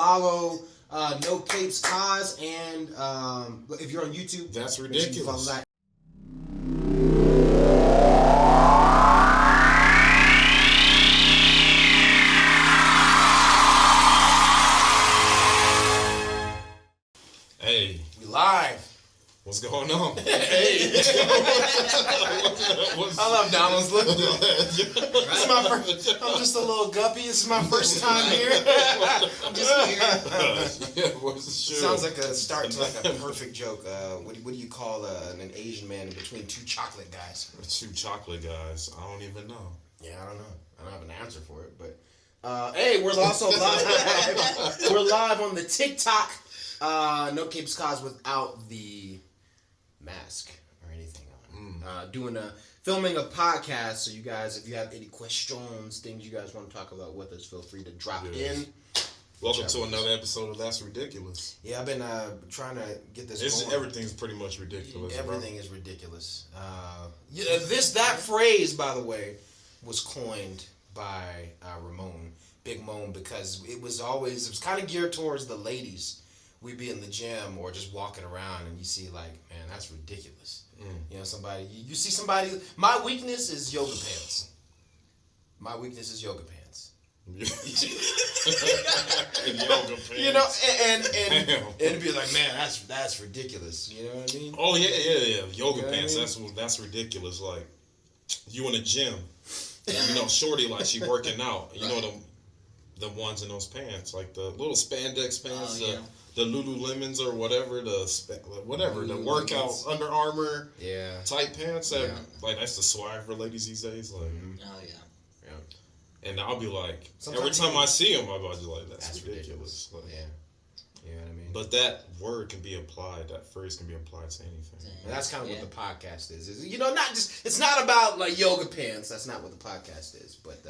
follow No Capes Cause, and if you're on YouTube, That's make sure ridiculous. you follow that. Hey, We live. what's going on? Hey. I love Donald's look. This is my first. I'm just a little guppy. This is my first time here. I'm just here. Sounds like a start to like a perfect joke. What do you call an Asian man in between two chocolate guys? Two chocolate guys. I don't even know. Yeah, I don't know. I don't have an answer for it, but hey, we're also live. We're live on the TikTok. No Capes Cause without the mask or anything on. Filming a podcast. So you guys, if you have any questions, things you guys want to talk about with us, feel free to drop in. Welcome to another episode of That's Ridiculous. Yeah, I've been trying to get this going. Everything's pretty much ridiculous. Everything is ridiculous. That phrase, by the way, was coined by Ramon, Big Moan, because it was kind of geared towards the ladies. We'd be in the gym or just walking around and you see like, man, that's ridiculous. You know, you see somebody, my weakness is yoga pants. Yoga pants. You know, and it'd be like, man, that's ridiculous. You know what I mean? Oh yeah. Yoga pants. I mean? That's ridiculous. Like you in a gym, and, you know, shorty like she working out. You know the ones in those pants, like the little spandex pants. The Lululemons or whatever, the workout Under Armour tight pants. That's the swag for ladies these days. Like, and I'll be like, every time I see them, I'll be like, that's ridiculous. Like, yeah. You know what I mean? But that word can be applied, that phrase can be applied to anything. And that's kind of what the podcast is. You know, it's not about like yoga pants. That's not what the podcast is. But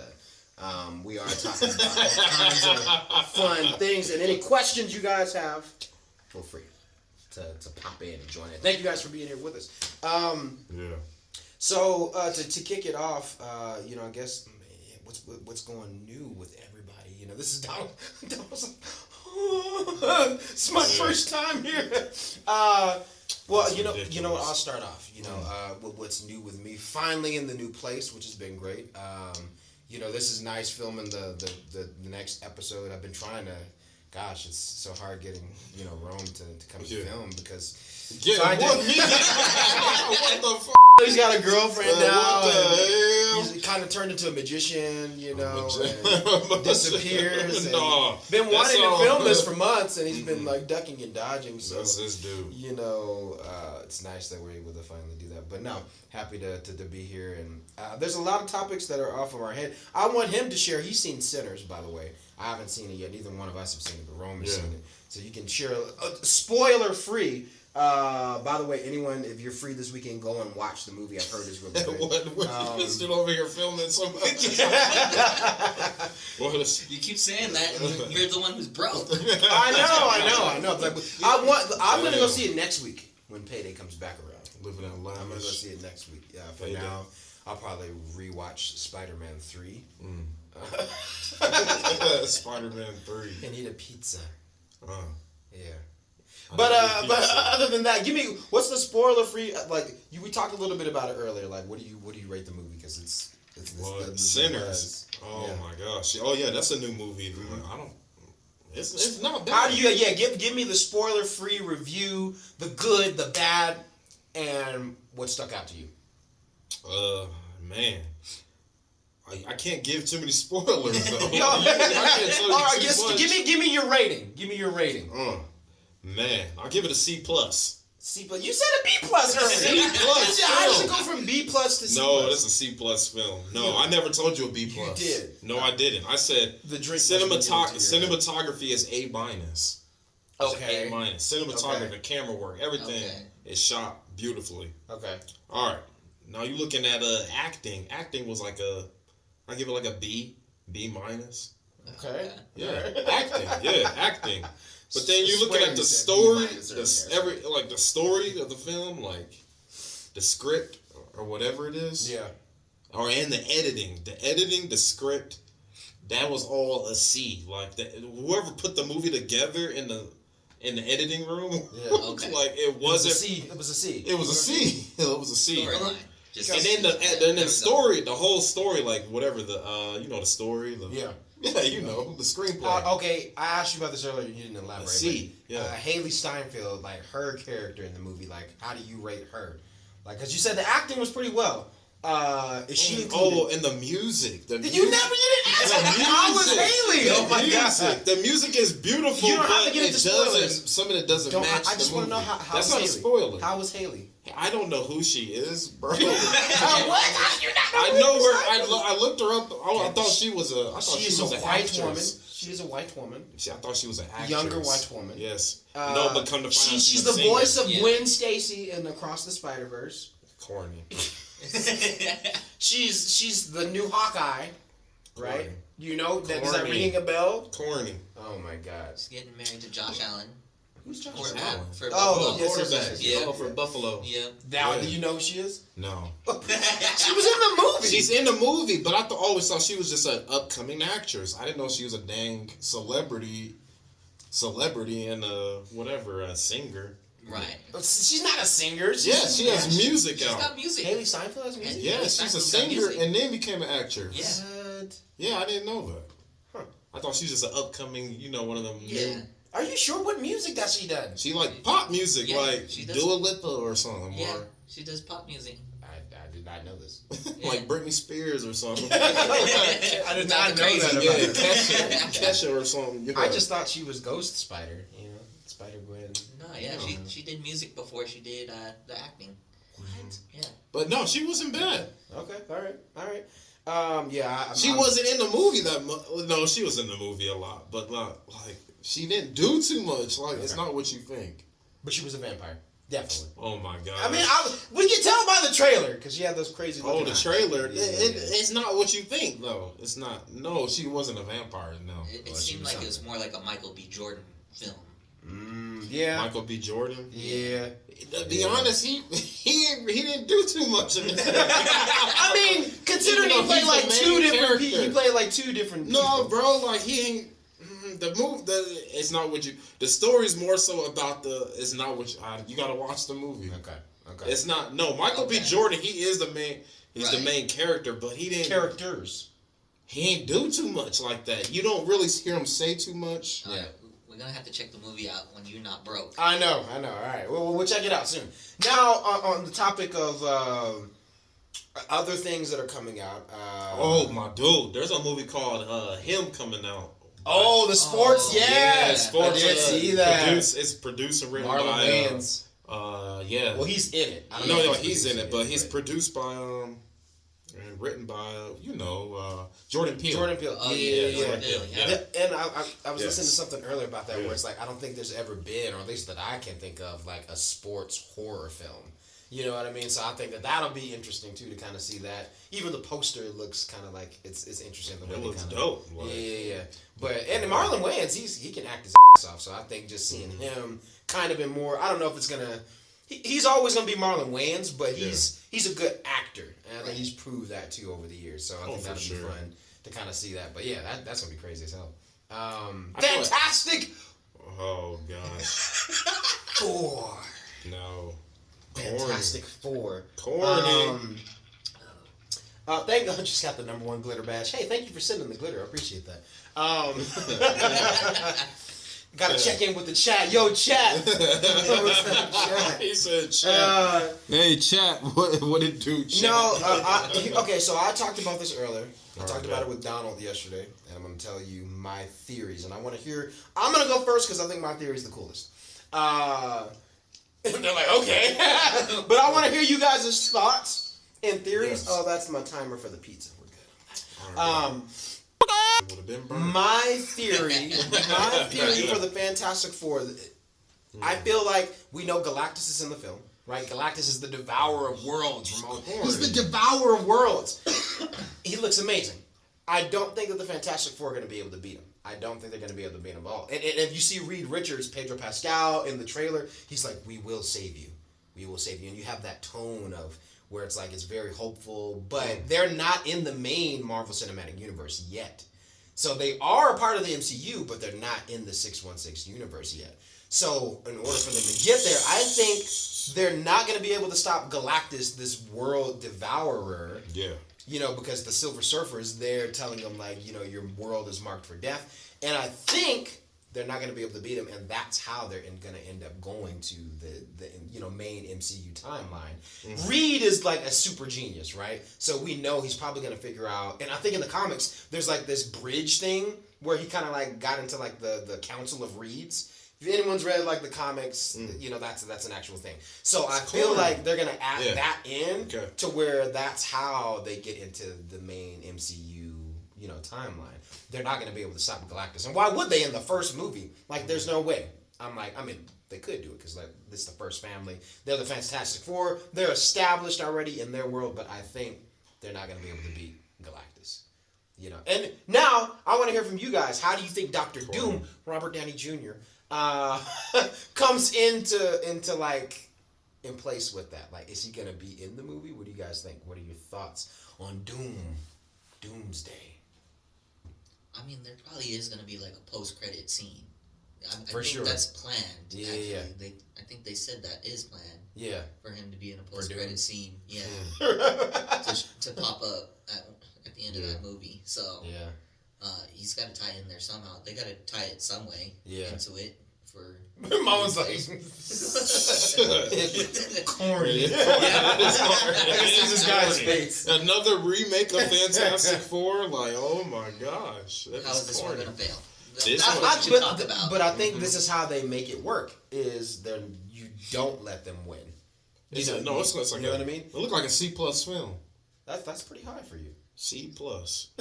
we are talking about all kinds of fun things. And any questions you guys have, feel free to pop in and join in. Thank you guys for being here with us. So to kick it off, you know, I guess what's going new with everybody. You know, this is Donald. Donald's like, it's my first time here. Well, you know what? I'll start off. You know, what's new with me? Finally in the new place, which has been great. You know, this is nice filming the next episode. I've been trying to, gosh, it's so hard getting, you know, Rome to come to film because what the fuck? He's got a girlfriend now. What the hell? He's kind of turned into a magician, you know, and disappears. And been wanting to film this for months, and he's been like ducking and dodging. So that's this dude. You know, it's nice that we're able to finally do that. But no, happy to be here. And there's a lot of topics that are off of our head. I want him to share. He's seen Sinners, by the way. I haven't seen it yet. Neither one of us have seen it, but Rome has seen it. So you can share spoiler free. By the way, anyone, if you're free this weekend, go and watch the movie. I've heard it's really good. What? Still over here filming so much. You keep saying that, and you're the one who's broke. I know. Like, I'm gonna go see it next week when Payday comes back around. Living out loud. I'm gonna go see it next week. Yeah, for Payday. Now, I'll probably rewatch Spider-Man 3. Spider-Man 3. And eat a pizza. Yeah. But other than that, what's the spoiler free? Like we talked a little bit about it earlier. Like what do you rate the movie? Because it's Sinners. My gosh. Oh yeah, that's a new movie. I don't. It's not bad. How do you? Yeah, give me the spoiler free review, the good, the bad, and what stuck out to you. Man. I can't give too many spoilers though. All right, give me your rating. Give me your rating. Man, I'll give it a C+. C+. You said a B+ earlier. C+. How does it go from B+ to C+? No, that's a C+ film. No, I never told you a B+. You did. No, I didn't. I said cinematography is A-. Okay. A-. Cinematography, camera work, everything is shot beautifully. Okay. All right. Now you're looking at acting. Acting was like I give it like a B-. Okay. Yeah, acting. But then you're looking at the story, the story of the film, like the script or whatever it is. Yeah. And the editing, the script, that was all a C. Like whoever put the movie together in the editing room, like it wasn't. It was a C. It was a C. It was a C. Storyline. And then the story, the whole story, like whatever the the story. The screenplay. Okay, I asked you about this earlier. You didn't elaborate. C. Haley Steinfeld, like her character in the movie, like how do you rate her? Like, because you said the acting was pretty well. Is she included? And the music. You didn't answer. How was Haley? Oh my god. The music is beautiful. You don't have to get into spoilers. Some of it doesn't match. I just want to know how that's not a spoiler. How was Haley? I don't know who she is, bro. What? I know her. I looked her up. I thought she was a. She is a white woman. She is a white woman. I thought she was an actress. Younger white woman. Yes. No, but come to find out she's the voice of Gwen Stacy in Across the Spider-Verse. Corny. She's the new Hawkeye, right? Corny. You know, is that ringing a bell? Corny. Oh my god. She's getting married to Josh Allen. Who's Josh Allen? For Buffalo. Quarterback. Yeah. Oh, for Buffalo. Yeah. Now, do you know who she is? No. She was in the movie. She's in the movie, but I always thought she was just an upcoming actress. I didn't know she was a dang celebrity and a singer. Right. She's not a singer. She has music out. She's got music. Haley Steinfeld has music? Yeah, she's a singer and then became an actress. Yeah. Yeah, I didn't know that. Huh. I thought she was just an upcoming, one of them new. Are you sure what music that she does? She like pop music, like she does. Dua Lipa or something. Yeah, or, she does pop music. I did not know this. Like Britney Spears or something. I did not know that about her. Kesha or something. I just thought she was Ghost Spider, Spider Gwen. No, she did music before she did the acting. What? Yeah. But no, she wasn't bad. Okay, all right. She wasn't in the movie that much. No, she was in the movie a lot, but not like she didn't do too much. Like it's not what you think. But she was a vampire, definitely. Oh my god! I mean, we can tell by the trailer because she had those crazy. Oh, the trailer! It's not what you think, though. It's not. No, she wasn't a vampire. No, it seemed like it was more like a Michael B. Jordan film. Yeah. Michael B. Jordan. Yeah. To be honest, he didn't do too much in this. I mean, considering he played like two different people. He played like two different. No, bro, like he ain't. It's not what you. The story's more so about it's not what you gotta watch the movie. Okay. It's not. No, Michael B. Jordan. He is the main. He's the main character, but he didn't. Characters. He ain't do too much like that. You don't really hear him say too much. Yeah. We're gonna have to check the movie out when you're not broke. I know. All right. Well, we'll check it out soon. Now, on the topic of other things that are coming out. Oh my dude, there's a movie called Him coming out. Oh, the sports, yeah. Sports. I did see that. It's produced and written Marlon by Wayans. Yeah. Well, he's in it. No, he's in it, but he's produced by and written by Jordan Peele. Jordan Peele. Oh, yeah. Jordan Peele, yeah. And I was listening to something earlier about that where it's like I don't think there's ever been, or at least that I can think of, like a sports horror film. You know what I mean? So I think that'll be interesting too to kind of see that. Even the poster looks kind of like it's interesting the way it looks kinda, dope. Like, yeah. But Marlon Wayans, he can act his ass off. So I think just seeing him kind of in more. I don't know if it's gonna. He's always gonna be Marlon Wayans, but he's a good actor, and I think he's proved that too over the years. So I think that'll be fun to kind of see that. But yeah, that's gonna be crazy as hell. Fantastic. Oh gosh. 4. No. Fantastic 4. Corny. Thank God, just got the #1 glitter badge. Hey, thank you for sending the glitter. I appreciate that. Got to check in with the chat. Yo, chat. He said chat. Hey, chat. What it do, chat? No, okay, so I talked about this earlier. I talked about it with Donald yesterday, and I'm going to tell you my theories. And I want to hear... I'm going to go first because I think my theory is the coolest. And they're like, okay. But I want to hear you guys' thoughts and theories. Yes. Oh, that's my timer for the pizza. We're good. My theory for the Fantastic Four, I feel like we know Galactus is in the film, right? Galactus is the devourer of worlds, Ramon. He's the devourer of worlds. He looks amazing. I don't think that the Fantastic Four are going to be able to beat him. I don't think they're going to be able to beat them all. And if you see Reed Richards, Pedro Pascal in the trailer, he's like, we will save you. We will save you. And you have that tone of where it's like it's very hopeful, but they're not in the main Marvel Cinematic Universe yet. So they are a part of the MCU, but they're not in the 616 universe yet. So in order for them to get there, I think they're not going to be able to stop Galactus, this world devourer. Yeah. Because the Silver Surfer is there telling them, like, your world is marked for death. And I think they're not going to be able to beat him, and that's how they're going to end up going to the main MCU timeline. Mm-hmm. Reed is like a super genius, right? So we know he's probably going to figure out, and I think in the comics, there's like this bridge thing where he kind of like got into like the Council of Reeds. If anyone's read like the comics, that's an actual thing. So I feel like they're gonna add that in to where that's how they get into the main MCU, timeline. They're not gonna be able to stop Galactus, and why would they in the first movie? Like, there's no way. They could do it because like this is the first family. They're the Fantastic Four. They're established already in their world, but I think they're not gonna be able to beat Galactus. And now I want to hear from you guys. How do you think Doctor Doom, Robert Downey Jr., comes into like in place with that? Like, is he gonna be in the movie? What do you guys think? What are your thoughts on Doomsday? I mean, there probably is gonna be like a post-credit scene. I For think sure. that's planned. Yeah. I think they said that is planned. Yeah. For him to be in a post-credit scene. Yeah. to pop up at the end of that movie. So he's got to tie in there somehow. They got to tie it some way into it. Mom was like, corny. I can see this guy's face. Another remake of Fantastic Four? Like, oh my gosh. How is this one going to fail? That's what you talk about. But I think this is how they make it work, is you don't let them win. It's like what I mean? It looked like a C+ film. That's pretty high for you. C+.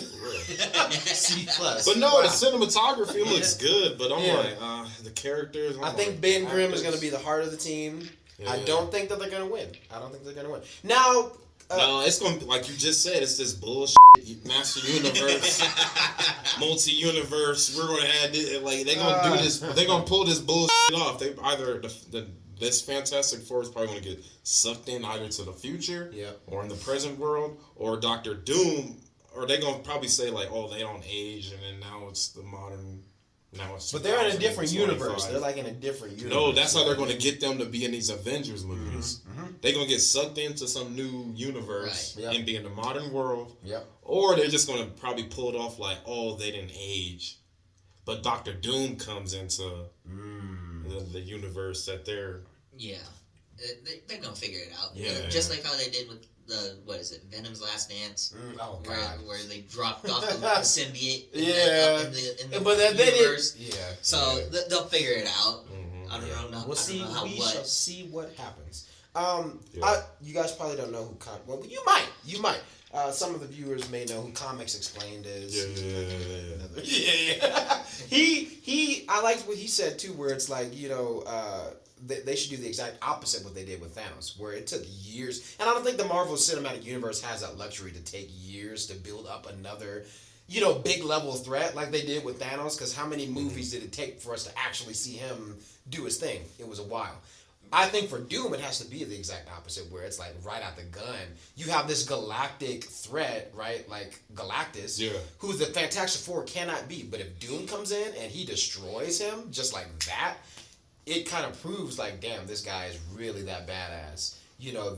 C+. But no, the cinematography looks good, but I'm like, the characters. I think Ben Grimm is going to be the heart of the team. Yeah. I don't think that they're going to win. Now... no, it's going to be, like you just said, it's this bullshit Master Universe, multi-universe. We're going to add this, like, they're going to do this, they're going to pull this bullshit off. They either, this Fantastic Four is probably going to get sucked in either to the future or in the present world, or Doctor Doom, or they're going to probably say, like, oh, they don't age, and then now it's the modern... But they're in a different universe. They're like in a different universe. No, that's how they're going to get them to be in these Avengers movies. Mm-hmm. They're going to get sucked into some new universe and be in the modern world. Yep. Or they're just going to probably pull it off like, oh, they didn't age. But Doctor Doom comes into the universe that they're... Yeah. They're going to figure it out. Yeah. Just like how they did with Venom's Last Dance, where they dropped off the symbiote in the universe. So they'll figure it out. Mm-hmm. I don't know. We shall see what happens. You guys probably don't know who well, you might. Some of the viewers may know who Comics Explained is. Yeah. He I liked what he said too, where it's like, they should do the exact opposite of what they did with Thanos, where it took years. And I don't think the Marvel Cinematic Universe has that luxury to take years to build up another, big level threat like they did with Thanos, because how many movies did it take for us to actually see him do his thing? It was a while. I think for Doom, it has to be the exact opposite, where it's like right out the gun. You have this galactic threat, right? Like Galactus, who the Fantastic Four cannot beat. But if Doom comes in and he destroys him just like that, it kind of proves like, damn, this guy is really that badass,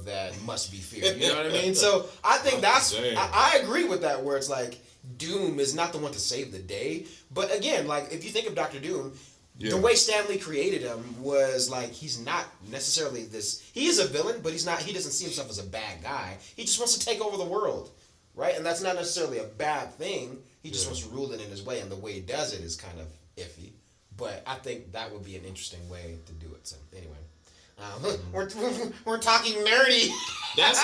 that must be feared. You know what I mean? So I think I agree with that, where it's like Doom is not the one to save the day. But again, like if you think of Dr. Doom, the way Stan Lee created him was like, he's not necessarily he is a villain, but he doesn't see himself as a bad guy. He just wants to take over the world, right? And that's not necessarily a bad thing. He just wants to rule it in his way, and the way he does it is kind of iffy. But I think that would be an interesting way to do it. So anyway, we're talking nerdy. That's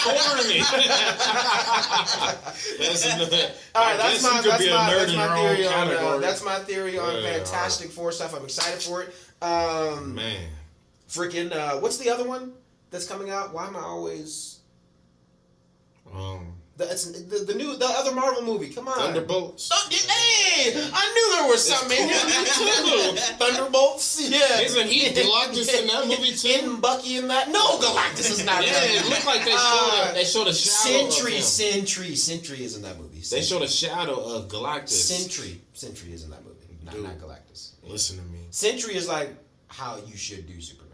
corny. All right, that's my theory on Fantastic Four stuff. I'm excited for it. Man, freaking what's the other one that's coming out? Why am I always The other Marvel movie. Come on. Thunderbolts. Hey, I knew there was something in here. Thunderbolts. Yeah. Isn't he Galactus in that movie too? In Bucky in that? No, Galactus is not. Yeah, it looked like they showed a shadow. Sentry is in that movie. They showed a shadow of Galactus. Sentry is in that movie. Not Galactus. Listen to me. Sentry is like how you should do Superman.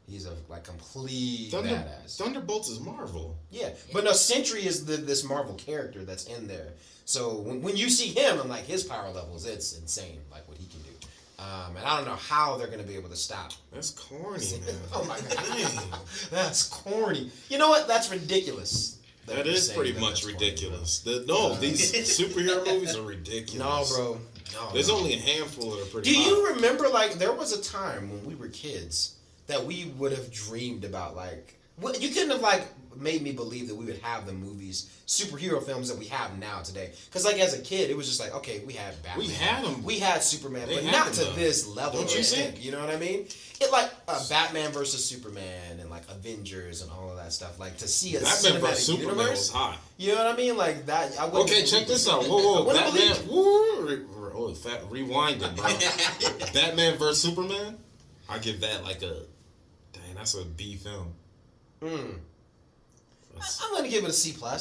He's a complete badass. Thunderbolts is Marvel. Yeah, but no, Sentry is this Marvel character that's in there. So when you see him and like his power levels, it's insane, like what he can do. And I don't know how they're gonna be able to stop. That's corny, man. Oh my god, that's corny. You know what? That's ridiculous. That is pretty much ridiculous. These superhero movies are ridiculous. No, bro. No. There's only a handful that are pretty. Do you remember there was a time when we were kids that we would have dreamed about you couldn't have made me believe that we would have the movies, superhero films that we have now today. Because as a kid, it was just okay, we had Batman. We had them. We had Superman, but not to this level. Don't you think? You know what I mean? It Batman versus Superman and Avengers and all of that stuff. To see a Batman versus cinematic Superman universe, was hot. You know what I mean? That. I okay, check this out. Whoa, Batman. Rewind it, bro. Batman versus Superman. I give that that's a B film. I'm gonna give it a C+. What?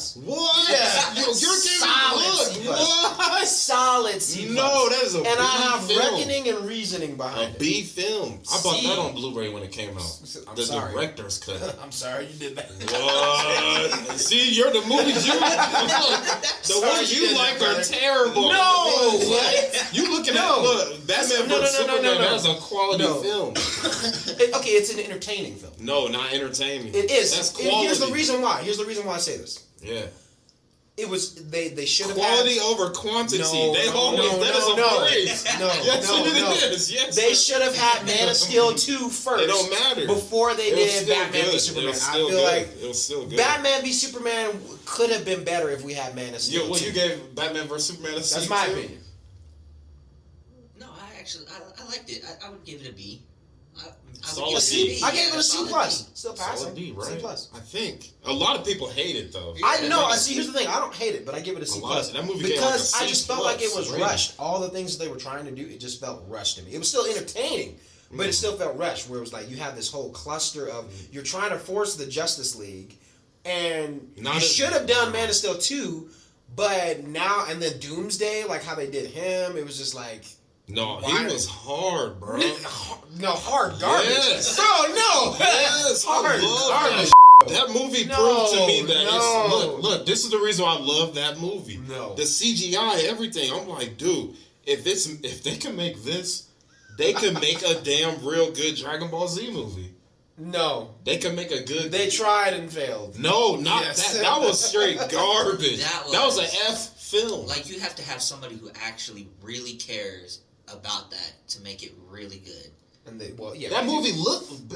Yeah. Yo, you're solid C+. What? Solid C+. No, that is a B film. And I have reckoning and reasoning behind it. A B film. I bought that on Blu-ray when it came out. The director's cut. I'm sorry you did that. What? See, you're the movies you the ones you like are terrible. No! What? You looking at Batman vs Superman as a quality film. Okay, it's an entertaining film. No, not entertaining. It is. That's quality. Here's the reason why. Here's the reason why I say this. Yeah. It was they should have quality over quantity. That is a phrase. Yes, it is. Yes, they should have had Man of Steel 2 first. It don't matter. Before they did Batman v Superman. I feel like it was still good. Batman v Superman could have been better if we had Man of Steel. You gave Batman vs Superman a C. That's my opinion. No, I liked it. I would give it a B. I gave it a C+. Still passing. Solid D, right? C+. I think a lot of people hate it though. I know. Here's the thing. I don't hate it, but I give it a C+. That movie because I just felt like it was rushed. All the things that they were trying to do, it just felt rushed to me. It was still entertaining, but it still felt rushed. Where it was you have this whole cluster of you're trying to force the Justice League, and you should have done Man of Steel 2, but now and then Doomsday, how they did him, it was just No, he was hard, bro. No, hard garbage. Yes. Bro, no. Yes, hard garbage. That movie proved to me that look, this is the reason why I love that movie. No. The CGI, everything. I'm like, dude, if they can make this, they can make a damn real good Dragon Ball Z movie. No. They can make a good... They tried and failed. No, not that. That was straight garbage. That was an F film. You have to have somebody who actually really cares about that to make it really good. And that movie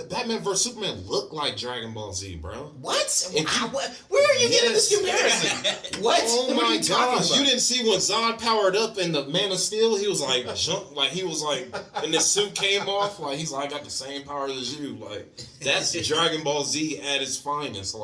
Batman vs Superman looked like Dragon Ball Z, bro. What? Where are you getting this comparison? What? Oh my gosh! You didn't see when Zod powered up in the Man of Steel? He was and his suit came off. He's I got the same power as you. That's Dragon Ball Z at its finest.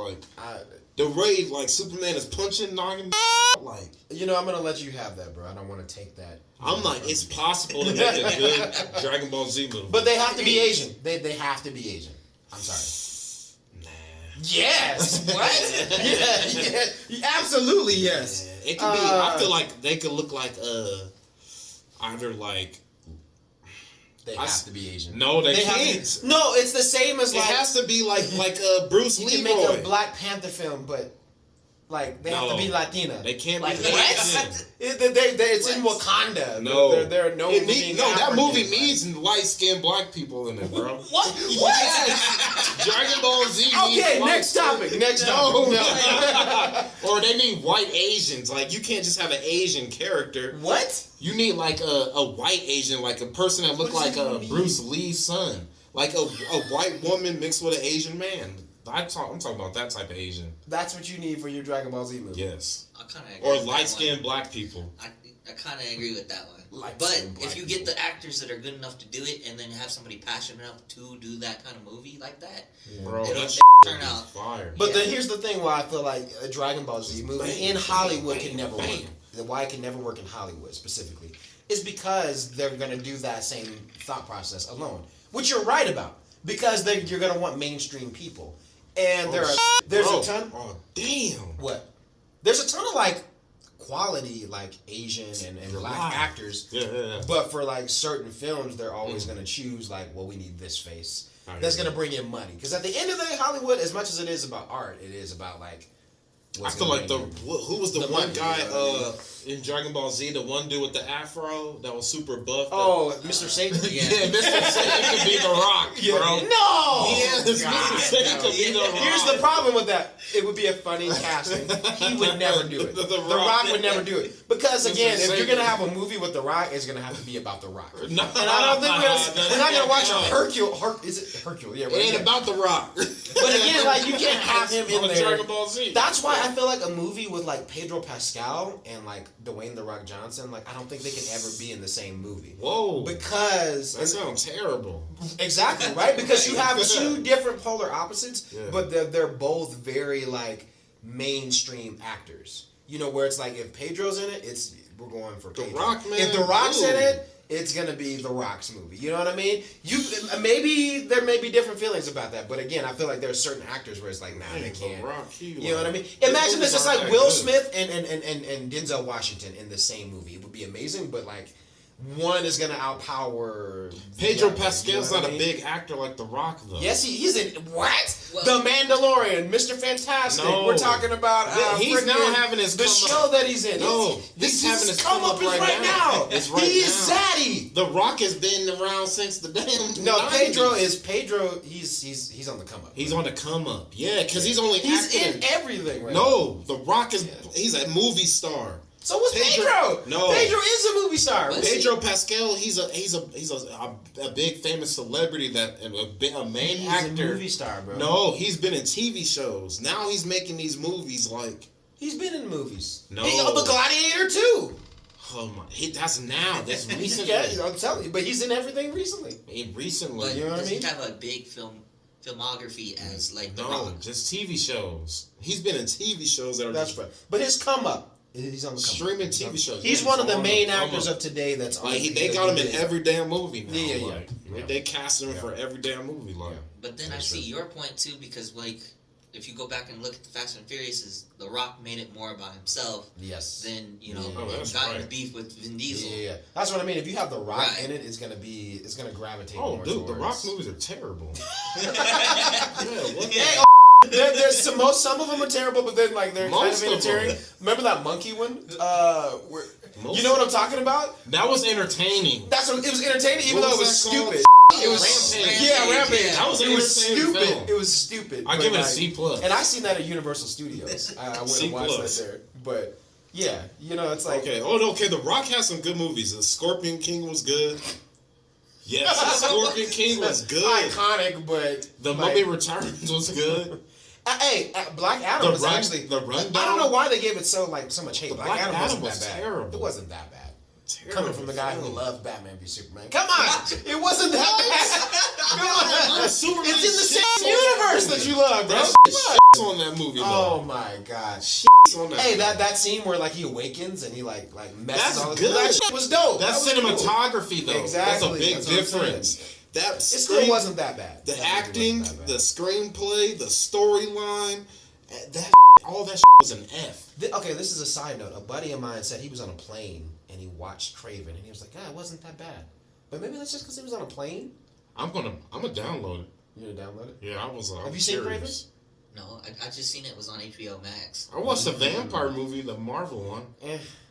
The way Superman is punching, knocking. I'm gonna let you have that, bro. I don't want to take that. I'm it's possible to make a good Dragon Ball Z movie. But they have to be Asian. They have to be Asian. I'm sorry. Nah. Yes. What? yeah. Absolutely yes. Yeah. It could be. I feel like they could look either They have to be Asian. No, they can't. No, it's the same as it has to be like Bruce Leroy. You can make a Black Panther film, but they have to be Latina. They can't be Latina. It's in Wakanda. No, they're known for being that movie needs light-skinned black people in it, bro. What? Dragon Ball Z. Okay, next topic. No. Or they need white Asians. You can't just have an Asian character. What? You need a white Asian, a person that looked like Bruce Lee's son, a white woman mixed with an Asian man. I'm talking about that type of Asian. That's what you need for your Dragon Ball Z movie. Yes. I kinda or light-skinned black people. I kind of agree with that one. Like but if you get the actors that are good enough to do it, and then have somebody passionate enough to do that kind of movie like that, bro, it'll turn out fire. But then here's the thing: why I feel like a Dragon Ball Z movie in Hollywood can never work. Why it can never work in Hollywood specifically is because they're gonna do that same thought process alone, which you're right about. Because you're gonna want mainstream people, and there's a ton. Oh damn! What? There's a ton of like quality like Asian and black actors. Yeah. But for like certain films, they're always gonna choose like, well, we need this face. That's gonna bring in money. Because at the end of the day, Hollywood, as much as it is about art, it is about like. I feel like who was the one guy in Dragon Ball Z, the one dude with the afro that was super buff? Mr. Satan? Yeah, Mr. Satan could be the Rock, bro. No! Yes, Mr. Satan could be the Rock. Here's the problem with that. It would be a funny casting. He would never do it. The Rock would never do it. Because again, if you're going to have a movie with The Rock, it's going to have to be about The Rock. And I don't think we're not going to watch a Hercule. Is it Hercule? Yeah, it ain't about The Rock. But again, like, you can't have him in there. Dragon Ball Z. That's why I feel like a movie with like Pedro Pascal and like Dwayne The Rock Johnson, like I don't think they can ever be in the same movie. Whoa. Because that sounds terrible. Exactly, right? Because you have two different polar opposites, but they're both very like mainstream actors. You know, where it's like if Pedro's in it, we're going for Pedro. The Rock, man. If The Rock's in it, it's gonna be The Rock's movie. You know what I mean? Maybe there may be different feelings about that, but again, I feel like there are certain actors where it's like, nah, they can't. You know what I mean? Imagine this is like Will Smith and Denzel Washington in the same movie. It would be amazing, but like one is gonna outpower Pedro Pascal's not a big actor like The Rock though. Yes, he's in what? The Mandalorian, Mr. Fantastic. No. We're talking about he's now having his show that he's in. No, he's having his come up right now. It's right he is Zaddy. The Rock has been around since the damn. No, 90s. Pedro. He's on the come up. He's on the come up. Yeah, because he's acting in everything. Right now. The Rock is he's a movie star. So was Pedro. No, Pedro is a movie star. Pedro Pascal, he's a big famous celebrity that a main actor. He's a movie star, bro. No, he's been in TV shows. Now he's making these movies like. He's been in movies. No, the Gladiator too. Oh my! That's now. That's recently. Yeah, I'm telling you, but he's in everything recently. Recently, but you know what I mean? Does he have a big filmography as like The No, Rock? just TV shows. He's been in TV shows that are. That's right. But his come up. He's on the streaming TV shows. He's one of the main actors of today. That's like they got him in every damn movie now. Yeah. They cast him for every damn movie. Like, but then I see your point too, because like if you go back and look at the Fast and Furious, The Rock made it more about himself. Yes. Than got in the beef with Vin Diesel. Yeah. That's what I mean. If you have The Rock in it, it's gonna gravitate. Oh, dude, The Rock movies are terrible. Some of them are terrible, but then like they're kind of entertaining. Remember that monkey one? You know what I'm talking about? That was entertaining. It was entertaining, even though it was stupid. It was Rampage. Rampage. That was stupid. Film. It was stupid. I give it a C+. And I seen that at Universal Studios. I went and watched that there. But yeah, it's like okay. The Rock has some good movies. The Scorpion King was good. Yes, the Scorpion King was good. Iconic, but The Mummy Returns was good. Black Adam was actually the Rundown. I don't know why they gave it so much hate. Black Adam wasn't was that bad. terrible. It wasn't that bad. Terrible coming from the guy who loved Batman v Superman. Come on! It wasn't that bad. Come on! It's in the same universe that you love, bro. On that movie, oh my god. Hey, that scene where like he awakens and he like messes all good. That shit was dope. That's cinematography though. Exactly. That's a big difference. It still wasn't that bad. The acting, the screenplay, the storyline, all that was an F. Okay, this is a side note. A buddy of mine said he was on a plane and he watched Craven and he was like, it wasn't that bad. But maybe that's just because he was on a plane. I'm gonna download it. You're gonna download it? Yeah, I was. Have you seen Craven? No, I just seen it was on HBO Max. I watched the vampire movie, the Marvel one.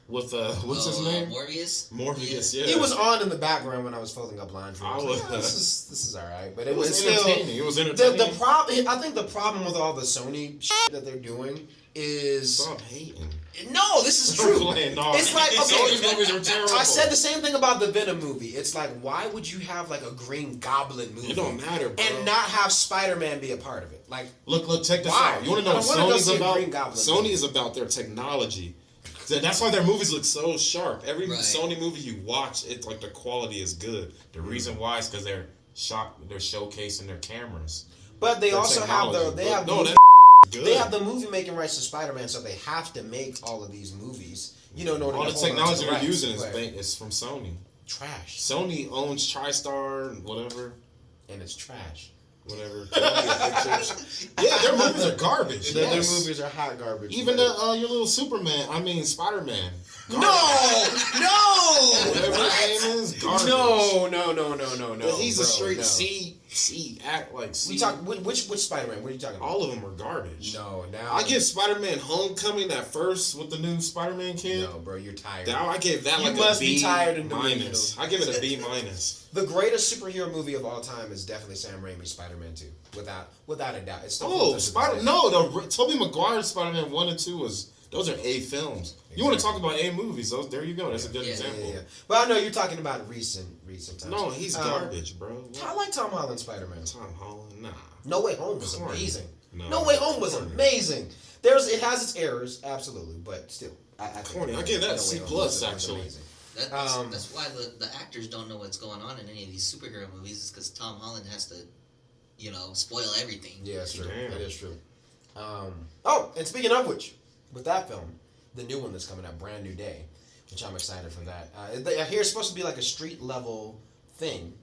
With what's his name? Morbius. Yeah. He was on in the background when I was folding up laundry. This is all right, but it was entertaining. It was entertaining. The problem, I think, the problem with all the Sony shit that they're doing is stop hating. No, this is true. It's like Sony's movies are terrible. I said the same thing about the Venom movie. It's like, why would you have like a Green Goblin movie? It don't matter, bro. And not have Spider-Man be a part of it. Like, look, check this out. You want to know what Sony's about? Sony is about their technology. That's why their movies look so sharp. Every Sony movie you watch, it's like the quality is good. The reason why is because they're showcasing their cameras. But they also have they have the movie making rights to Spider-Man, so they have to make all of these movies. All the technology they're using is from Sony. Trash. Sony owns TriStar, whatever, and it's trash. Whatever. Yeah, their movies are garbage. Their movies are hot garbage. Even your little Spider-Man. Whatever his name is, garbage. No. He's a straight C act like C. We talk which Spider-Man? What are you talking about? All of them are garbage. No, now I give Spider-Man Homecoming that first with the new Spider-Man kid. No, bro, you're tired. I gave that you like must a B be tired and minus. I give it a B minus. The greatest superhero movie of all time is definitely Sam Raimi's Spider-Man 2, without a doubt. It's the Tobey Maguire's Spider-Man 1 and 2 those are A films. Exactly. You want to talk about A movies? There you go. That's a good example. Yeah. But I know you're talking about recent times. No, he's garbage, bro. I like Tom Holland's Spider-Man. Tom Holland, nah. No Way Home was amazing. No Way Home was amazing. It has its errors, absolutely, but still, I give that C plus actually. That's why the actors don't know what's going on in any of these superhero movies. Is because Tom Holland has to, spoil everything. Yeah, that's true. Damn. That is true. And speaking of which, with that film, the new one that's coming out, Brand New Day, which I'm excited for that. I hear it's supposed to be like a street level thing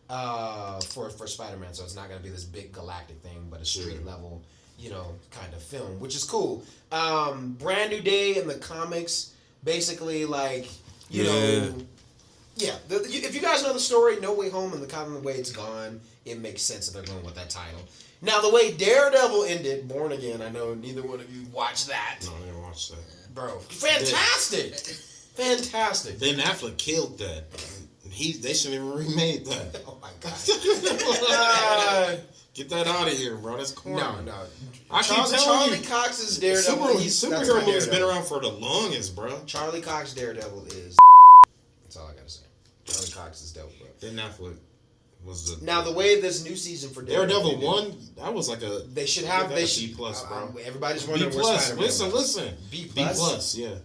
for Spider-Man, so it's not going to be this big galactic thing, but a street level, kind of film, which is cool. Brand New Day in the comics, basically like, if you guys know the story, No Way Home and the kind of way it's gone, it makes sense that they're going with that title. Now, the way Daredevil ended, Born Again, I know neither one of you watched that. No, I didn't watch that. Bro, fantastic! Fantastic. Ben Affleck killed that. They shouldn't even remade that. Oh my god. Get that out of here, bro. That's corny. No. Charlie Cox's Daredevil. Superhero movie's been around for the longest, bro. Charlie Cox Daredevil is. That's all I gotta say. Charlie Cox is dope, bro. Ben Affleck was the. Now the way this new season for Daredevil 1, that was like a. They should have B plus, bro. Everybody's wondering B plus. Listen. B plus, yeah.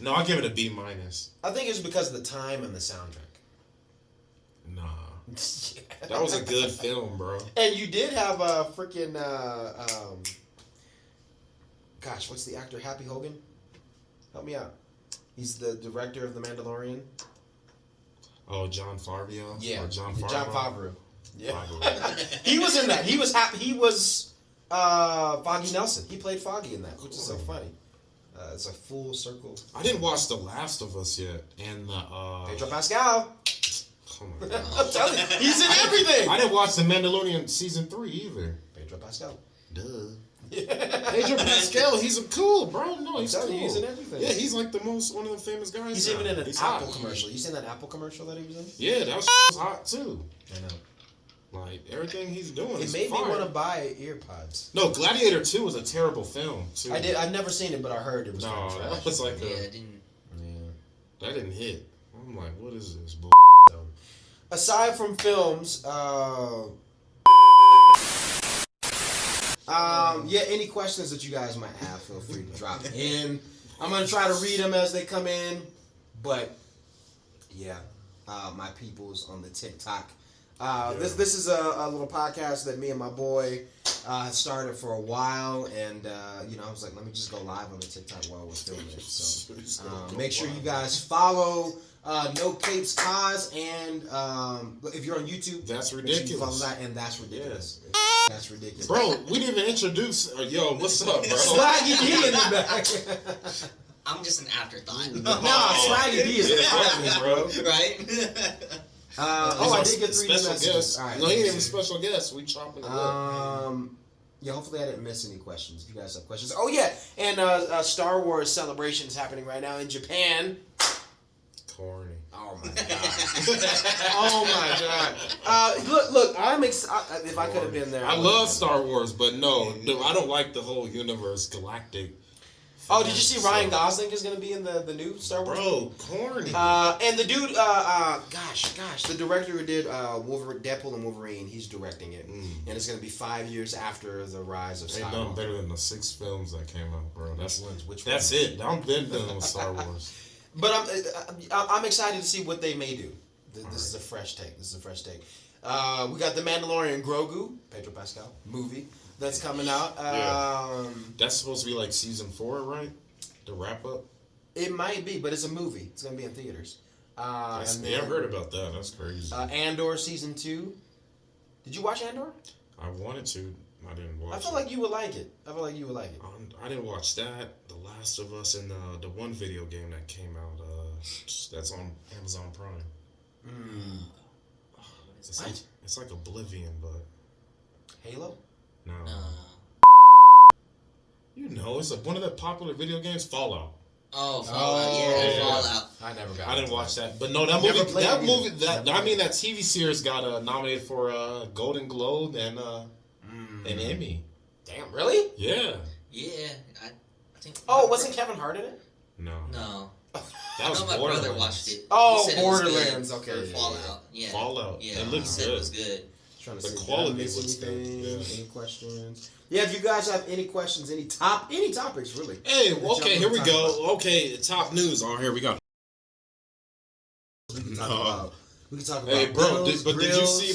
No, I give it a B minus. I think it's because of the time and the soundtrack. Nah. That was a good film, bro. And you did have a freaking gosh, what's the actor? Happy Hogan? Help me out. He's the director of The Mandalorian. Oh, Jon Favreau? Yeah. Or Jon Favreau. Yeah. He was in that. He was Foggy Nelson. He played Foggy in that, which is so funny. It's a full circle. I didn't watch The Last of Us yet. And Pedro Pascal. Oh my God. I'm telling you, he's in everything. I didn't watch The Mandalorian season 3 either. Pedro Pascal. Duh. Pedro Pascal, he's cool, bro. No, he's cool. He's in everything. Yeah, he's like one of the famous guys. He's even in an Apple commercial. You seen that Apple commercial that he was in? Yeah, that was hot too. I know. Like everything he's doing. It made me want to buy earpods. No, Gladiator 2 was a terrible film too. I've never seen it, but I heard it was. No, that was like I didn't. Yeah, that didn't hit. I'm like, what is this bull? Aside from films, any questions that you guys might have, feel free to drop in. I'm gonna try to read them as they come in, but my peoples on the TikTok. This is a little podcast that me and my boy started for a while, and I was like, let me just go live on the TikTok while we're filming it. So make sure you guys follow No Capes Cause, and if you're on YouTube, that's ridiculous. Sure follow that, and that's ridiculous. Yes. That's ridiculous, bro. We didn't even introduce. Yo, what's up, bro? Swaggy D in the back. I'm just an afterthought. Swaggy D is the bro. Right? I did get 3 special messages. Guest. All right, no, he ain't even a special guest. We chopping it up. Hopefully I didn't miss any questions. If you guys have questions. Oh yeah, and Star Wars celebration is happening right now in Japan. Corny. Oh my god. Oh my god. Look. I'm excited. If I could have been there, I love Star Wars, but no, I don't like the whole universe galactic Oh, did you see Ryan Gosling is going to be in the new Star Wars? Bro, corny. And the dude, the director who did Deadpool and Wolverine, he's directing it, and it's going to be 5 years after the rise of Skywalker. They done better than the 6 films that came out, bro. That's Which it. I'm been done with Star Wars. But I'm excited to see what they may do. This is a fresh take. We got the Mandalorian Grogu, Pedro Pascal movie that's coming out. That's supposed to be like season 4, right? The wrap up. It might be, but it's a movie. It's gonna be in theaters. I heard about that. That's crazy. Andor season 2. Did you watch Andor? I wanted to. I didn't watch. I feel like you would like it. I didn't watch that. The Last of Us, and the one video game that came out. That's on Amazon Prime. It's like Oblivion, but Halo. No. You know, it's one of the popular video games, Fallout. Oh, Fallout. Fallout. I didn't watch that, but no, that TV series got nominated for a Golden Globe and an Emmy. Damn, really? Yeah. Yeah, I think. Oh, wasn't Kevin Hart in it? No. That was my brother watched it. Oh, Borderlands. Okay. Fallout. Yeah. Fallout. Yeah. It looks good. It was good. Trying to the see quality looks good. Yeah. Any questions? Yeah, if you guys have any questions, any topics really. Hey, okay, here we go. Okay, top news. Oh, here we go. We can talk about. Hey, bro, bills, did you see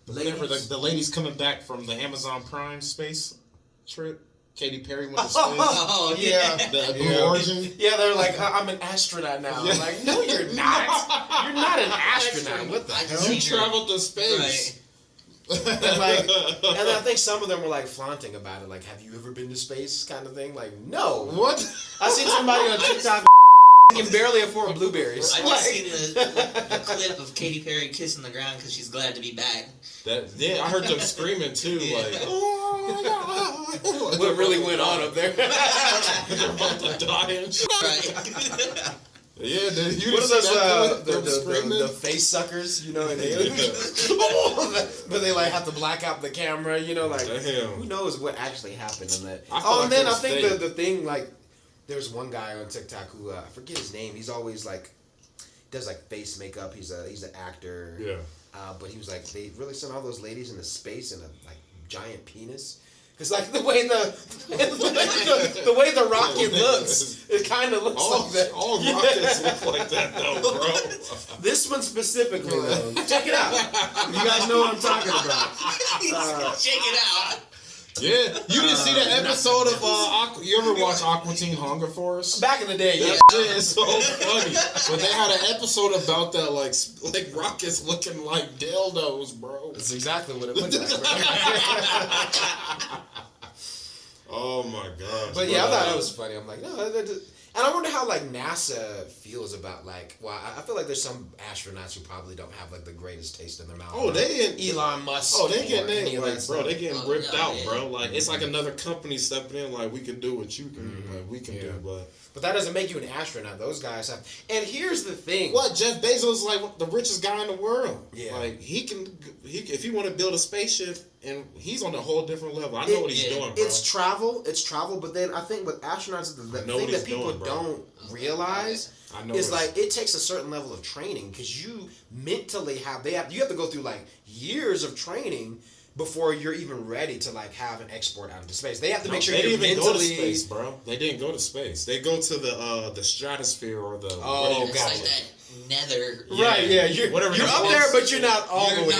ladies? the ladies coming back from the Amazon Prime space trip? Katy Perry went to space. Oh yeah, the Blue Origin. Yeah, they're like, I'm an astronaut now. I'm like, no, you're not. You're not an astronaut. What the hell? You traveled to space. Right. and I think some of them were like flaunting about it. Like, have you ever been to space? Kind of thing. Like, no. What? I seen somebody on TikTok can barely afford blueberries. I just seen the clip of Katy Perry kissing the ground because she's glad to be back. I heard them screaming too, like, oh my God. What really went on up there? They're about to die and shit. Right. Yeah, you what are those screaming? the face suckers, you know, and they but they like have to black out the camera, you know, like who knows what actually happened in that. And then I think the thing, like, there's one guy on TikTok who I forget his name. He's always like does like face makeup. He's an actor. Yeah. But he was like, they really sent all those ladies into space in a like giant penis. Cause like the way the rocket looks, it kind of looks like that. All rockets look like that though, bro. This one specifically though, check it out. You guys know what I'm talking about. Check it out. Yeah, you didn't see the episode of you ever watch Aqua Teen Hunger Force? Back in the day, yeah. That shit is so funny. But they had an episode about that, like rockets looking like dildos, bro. That's exactly what it looked like. Oh my gosh. But yeah, I thought that was funny. I'm like, no, and I wonder how like NASA feels about like. Well, I feel like there's some astronauts who probably don't have like the greatest taste in their mouth. Oh, Elon Musk. Oh, they getting bro. They getting ripped out, yeah. bro. Like it's like another company stepping in. Like we can do what you can do. Like we can do, But that doesn't make you an astronaut. Those guys have. And here's the thing. What Jeff Bezos is like the richest guy in the world. Yeah. Like he if he want to build a spaceship, and he's on a whole different level. I know what he's doing, bro. It's travel. But then I think with astronauts, the thing that people don't realize is like it takes a certain level of training because you mentally you have to go through like years of training before you're even ready to like have an export out into space. They have to make sure you're mentally. They didn't even go to space, bro. They didn't go to space. They go to the stratosphere or the. Oh, it's like that nether. Right? Yeah, you're up there, but you're not all the way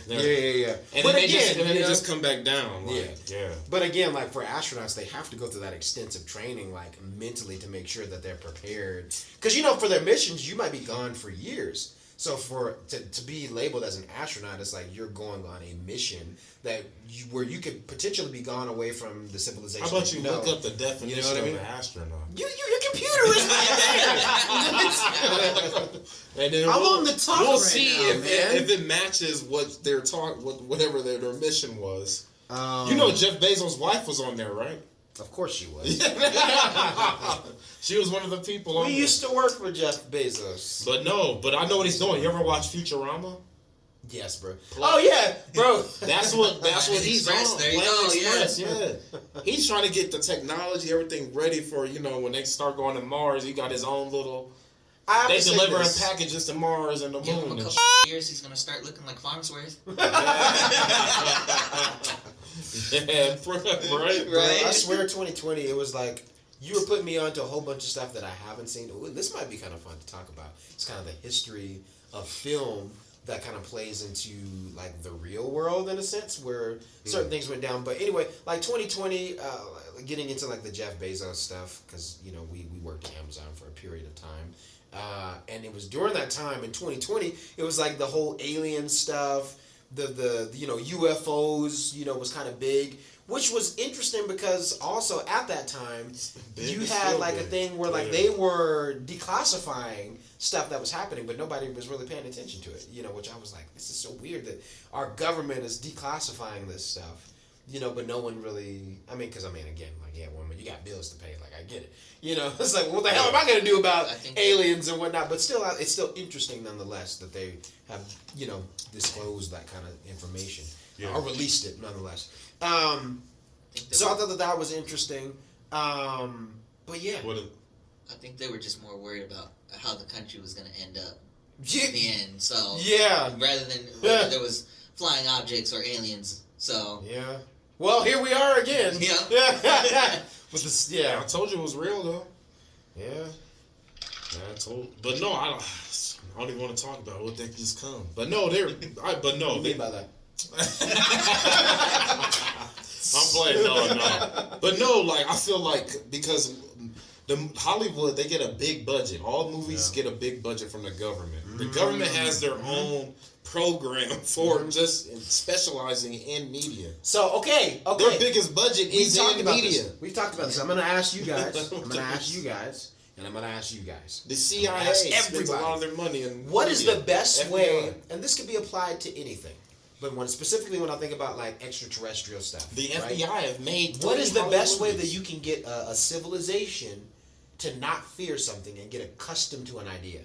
there. Yeah. And then they just come back down. Like, yeah. But again, like for astronauts, they have to go through that extensive training, like mentally, to make sure that they're prepared. Because for their missions, you might be gone for years. So to be labeled as an astronaut, it's like you're going on a mission where you could potentially be gone away from the civilization. How about you look up the definition of an astronaut? Your computer is right there. And then I'm on the top. We'll see if it matches what they're whatever their mission was. Jeff Bezos' wife was on there, right? Of course she was. She was one of the people We used to work for Jeff Bezos. But I know what he's doing. You ever watch Futurama? Yes, bro. Oh yeah, bro. That's what he's Express, on. There you go. Express, yeah. He's trying to get the technology, everything ready for when they start going to Mars. He got his own little. They delivering packages to Mars and the Give moon. him a couple years, he's gonna start looking like Farnsworth. Yeah, right. I swear, 2020, it was like you were putting me onto a whole bunch of stuff that I haven't seen. Ooh, this might be kind of fun to talk about. It's kind of the history of film that kind of plays into like the real world in a sense, where certain things went down. But anyway, like 2020, getting into like the Jeff Bezos stuff, because we worked at Amazon for a period of time. And it was during that time in 2020, it was like the whole alien stuff, the UFOs, was kind of big, which was interesting because also at that time you had like a thing where like they were declassifying stuff that was happening, but nobody was really paying attention to it, which I was like, this is so weird that our government is declassifying this stuff. But no one really. Again, like, yeah, woman, you got bills to pay. Like, I get it. It's like, what the hell am I gonna do about aliens and whatnot? But still, it's still interesting nonetheless that they have, disclosed that kind of information or released it nonetheless. So I thought that was interesting. But yeah, I think they were just more worried about how the country was gonna end up in the end. So rather than whether there was flying objects or aliens. So well, here we are again. With this, I told you it was real though. Yeah, but no, I don't even want to talk about what that just come. But no, but no. What do you mean by that? I'm playing. No. But no, like I feel like because the Hollywood, they get a big budget. All movies get a big budget from the government. The government has their own program for just specializing in media. So okay. Their biggest budget is in media. We've talked about this. I'm going to ask you guys. And I'm going to ask you guys. The CIA spends a lot of their money in what is the best way, and this could be applied to anything, but specifically when I think about like extraterrestrial stuff. The FBI have made. What is the best way that you can get a civilization to not fear something and get accustomed to an idea?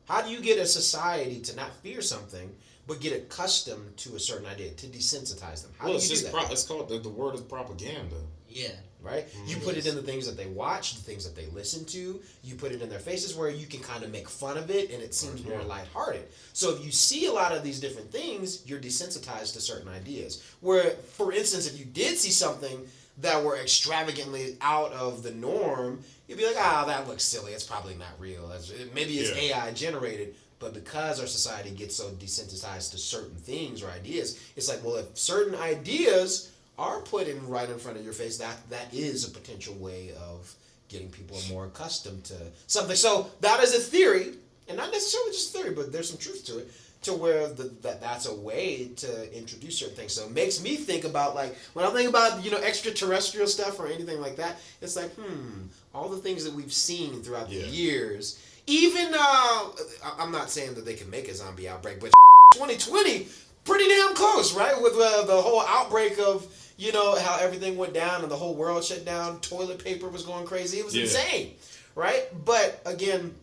How do you get a society to not fear something but get accustomed to a certain idea, to desensitize them? How do you do that? It's called the word of propaganda. Yeah. Right? You put it in the things that they watch, the things that they listen to. You put it in their faces where you can kind of make fun of it and it seems more lighthearted. So if you see a lot of these different things, you're desensitized to certain ideas. Where, for instance, if you did see something that were extravagantly out of the norm, you'd be like, that looks silly. It's probably not real. Maybe it's AI generated. But because our society gets so desensitized to certain things or ideas, it's like, well, if certain ideas are put right in front of your face, that is a potential way of getting people more accustomed to something. So that is a theory, and not necessarily just a theory, but there's some truth to it, to where that's a way to introduce certain things. So it makes me think about, like, when I think about, extraterrestrial stuff or anything like that, it's like, all the things that we've seen throughout the years, even, I'm not saying that they can make a zombie outbreak, but 2020, pretty damn close, right? With the whole outbreak of, how everything went down and the whole world shut down, toilet paper was going crazy. It was insane, right? But again,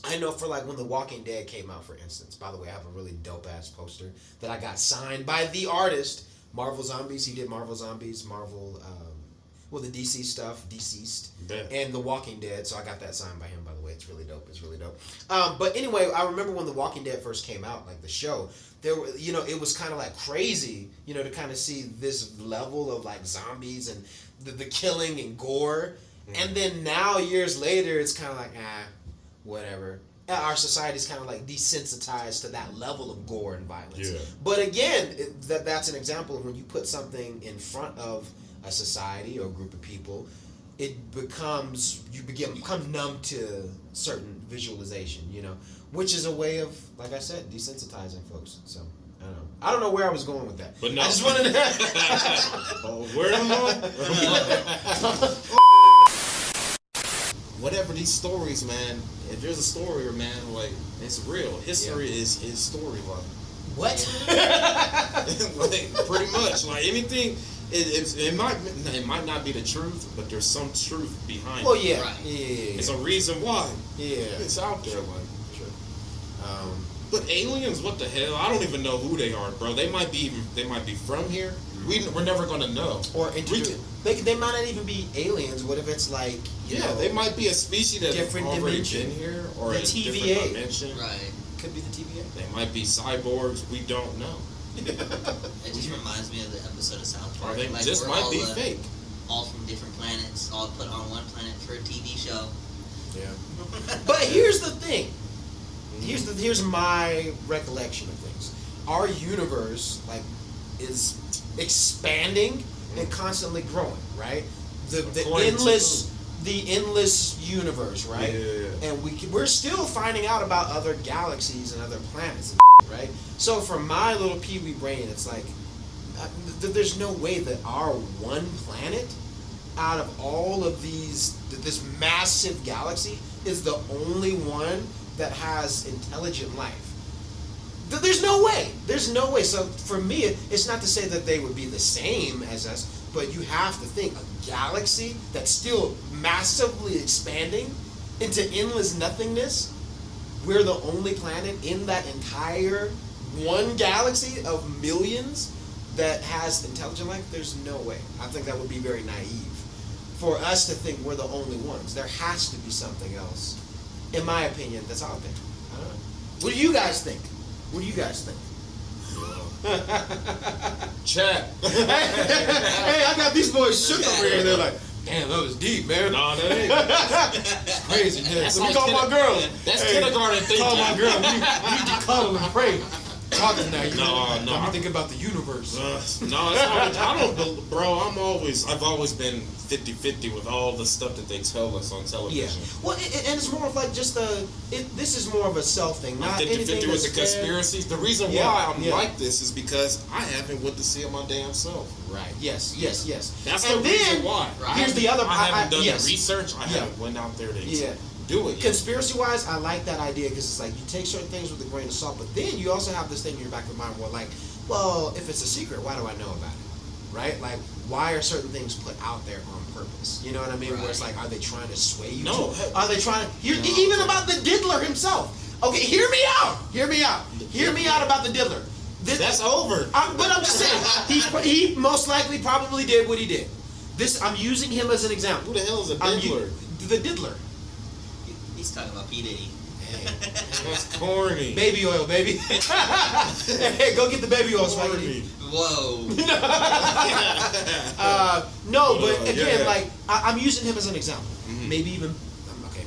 I know for like when The Walking Dead came out, for instance, by the way, I have a really dope-ass poster that I got signed by the artist, Marvel Zombies. He did Marvel Zombies, the DC stuff, Deceased, and The Walking Dead. So I got that signed by him, by the way. It's really dope. But anyway, I remember when The Walking Dead first came out, like the show, there were, it was kind of like crazy, to kind of see this level of like zombies and the killing and gore. And then now, years later, it's kind of like, whatever. Our society's kind of like desensitized to that level of gore and violence. But again, that's an example of when you put something in front of a society or a group of people, you become numb to certain visualization, which is a way of, like I said, desensitizing folks. So I don't know where I was going with that. But no, I just wanted to. Where am I? Whatever these stories, man. If there's a story, man, like it's real. History is storyline. What? Like, pretty much, like anything. It might not be the truth, but there's some truth behind it. Oh yeah, right. Yeah. It's a reason why. Yeah, it's out there. Sure. Like, But aliens, what the hell? I don't even know who they are, bro. They might be from here. We're never gonna know. Or they might not even be aliens. What if it's like you know, they might be a species that's different already dimension. been here, or the a TVA. different dimension. Right. Could be the TVA. They might be cyborgs. We don't know. It just reminds me of the episode of South Park. Or they like just might be fake. All from different planets, all put on one planet for a TV show. Yeah. But here's the thing. Here's my recollection of things. Our universe is expanding and constantly growing, right? The endless universe, right? Yeah. And we're still finding out about other galaxies and other planets, right? So for my little pee-wee brain, it's like there's no way that our one planet out of all of this massive galaxy is the only one that has intelligent life. There's no way. There's no way. So for me, it's not to say that they would be the same as us, but you have to think a galaxy that's still massively expanding into endless nothingness. We're the only planet in that entire one galaxy of millions that has intelligent life. There's no way. I think that would be very naive for us to think we're the only ones. There has to be something else. In my opinion, that's out there. I don't know. What do you guys think? What do you guys think? Chat. Hey, I got these boys shook over here. They're like, damn, that was deep, man. No, that ain't. It's crazy, man. That's Let me like call my girl. That's kindergarten thinking. Call my girl. We need to cuddle and pray. Talking now, No. I'm thinking about the universe. No, it's always, bro. I've always been 50-50 with all the stuff that they tell us on television. Yeah. Well, and it's more of like just this is more of a self thing, not 50-50 with the conspiracies. The reason why I'm like this is because I haven't went to see it my damn self. Right. Yes. That's the reason why. Here's the other. I haven't done the research. I haven't went out there to do it. Conspiracy-wise, I like that idea because it's like you take certain things with a grain of salt, but then you also have this thing in your back of your mind where like, well, if it's a secret, why do I know about it? Right? Like, why are certain things put out there on purpose? You know what I mean? Right. Where it's like, are they trying to sway you? No. Are they trying to... even about the diddler himself. Okay, hear me out about the diddler. That's over. But I'm just saying, he most likely probably did what he did. I'm using him as an example. Who the hell is a diddler? The diddler. He's talking about P. Diddy. That's corny. Baby oil, baby. Hey, go get the baby oil, Swaggy. Whoa. But again, like I'm using him as an example. Mm-hmm. Maybe even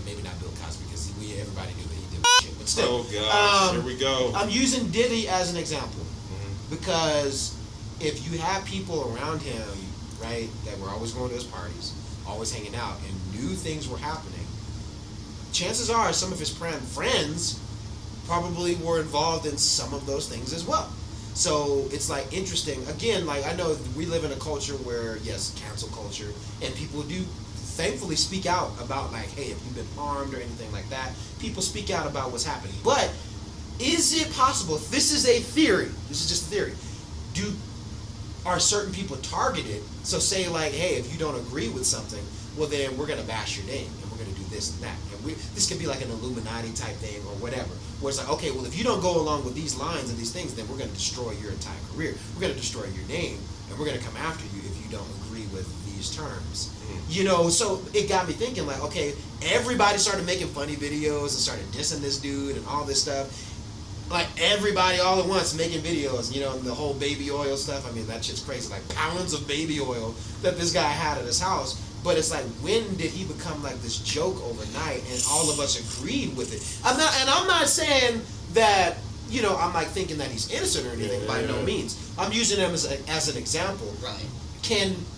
maybe not Bill Cosby because everybody knew that he did shit. But still, oh gosh, here we go. I'm using Diddy as an example because if you have people around him, right, that were always going to his parties, always hanging out, and knew things were happening. Chances are some of his friends probably were involved in some of those things as well. So it's like interesting. Again, like I know we live in a culture where, yes, cancel culture, and people do thankfully speak out about like, hey, if you've been harmed or anything like that, people speak out about what's happening. But is it possible, if this is a theory, this is just a theory, are certain people targeted? So say like, hey, if you don't agree with something, well then we're going to bash your name and we're going to do this and that. This could be like an Illuminati type thing or whatever, where it's like, okay, well, if you don't go along with these lines and these things, then we're going to destroy your entire career. We're going to destroy your name, and we're going to come after you if you don't agree with these terms. You know, so it got me thinking, like, okay, everybody started making funny videos and started dissing this dude and all this stuff. Like, everybody all at once making videos, you know, and the whole baby oil stuff. I mean, that shit's crazy. Like, pounds of baby oil that this guy had at his house. But it's like, when did he become like this joke overnight, and all of us agreed with it? I'm not saying that, you know, I'm like thinking that he's innocent or anything. By no means. I'm using him as an example. Right.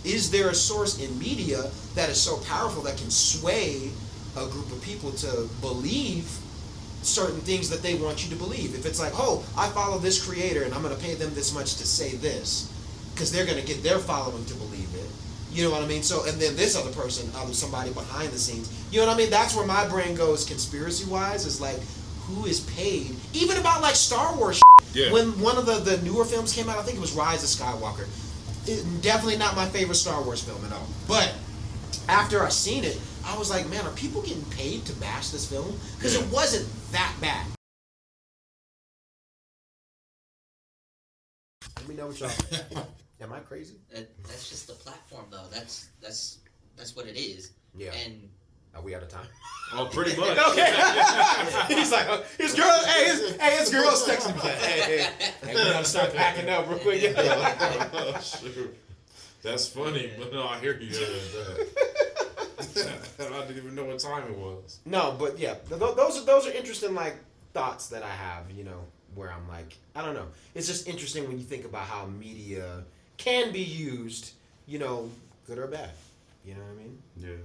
Is there a source in media that is so powerful that can sway a group of people to believe certain things that they want you to believe? If it's like, oh, I follow this creator and I'm going to pay them this much to say this, because they're going to get their following to believe it. You know what I mean? So, and then this other person, somebody behind the scenes. You know what I mean? That's where my brain goes conspiracy-wise, is like, who is paid? Even about like Star Wars. Yeah. When one of the newer films came out, I think it was Rise of Skywalker. Definitely not my favorite Star Wars film at all. But after I seen it, I was like, man, are people getting paid to bash this film? Because it wasn't that bad. Let me know what y'all. Am I crazy? That's just the platform, though. That's what it is. Yeah. And are we out of time? Oh, pretty much. Okay. He's like, his girl. His girl's texting me. Hey, we gotta start packing up real quick. Shoot. That's funny, but no, I hear you. I didn't even know what time it was. No, but yeah, those are interesting like thoughts that I have. Where I'm like, I don't know. It's just interesting when you think about how media can be used. Good or bad. You know what I mean? Yeah.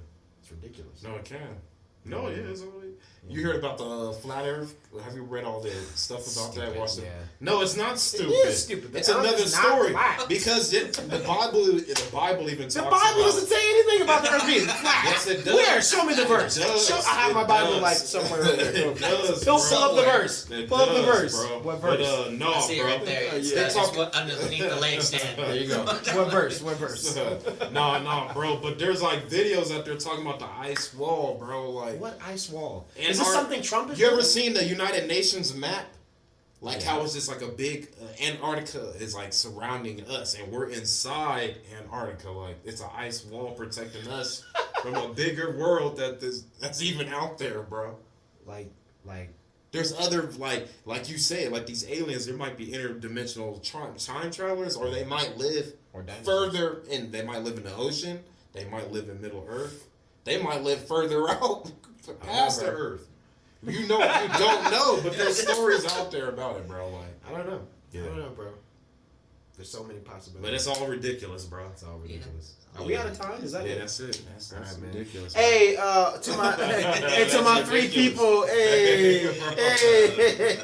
It's ridiculous. No, it can. No, yeah, it's only. You heard about the flat Earth? Have you read all the stuff about stupid, that? Watched yeah. No, it's not stupid. It is stupid. It's another story because the Bible even talks. The Bible doesn't say anything about the Earth being flat. Yes, it does. Where? Show me the verse. I have my Bible like somewhere over there. It does. Pull up the verse. Pull up the verse. Bro. What verse? But, no, I see it right there. It's underneath the leg stand. There you go. What verse? No, bro. But there's like videos out there talking about the ice wall, bro. Like what ice wall? Is this something Trump is You ever doing? seen the United Nations map? Like how it's just like a big Antarctica is like surrounding us, and we're inside Antarctica. Like it's an ice wall protecting us from a bigger world that's even out there, bro. Like there's other like you say, like these aliens. There might be interdimensional time travelers, or they might live further in. They might live in the ocean. They might live in Middle Earth. They might live further out past the Earth. You don't know, but there's stories out there about it, bro. Like I don't know. Yeah. I don't know, bro. There's so many possibilities. But it's all ridiculous, bro. It's all ridiculous. Are we out of time? Is that it? That's it. That's right, man. ridiculous. Hey, to my three people. Hey.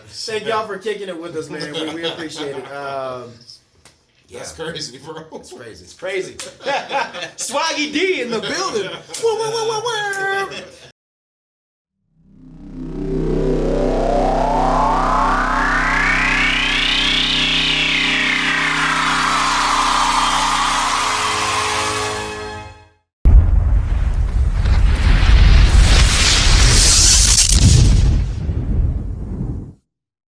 Thank y'all for kicking it with us, man. We appreciate it. That's crazy, bro. It's crazy. Swaggy D in the building.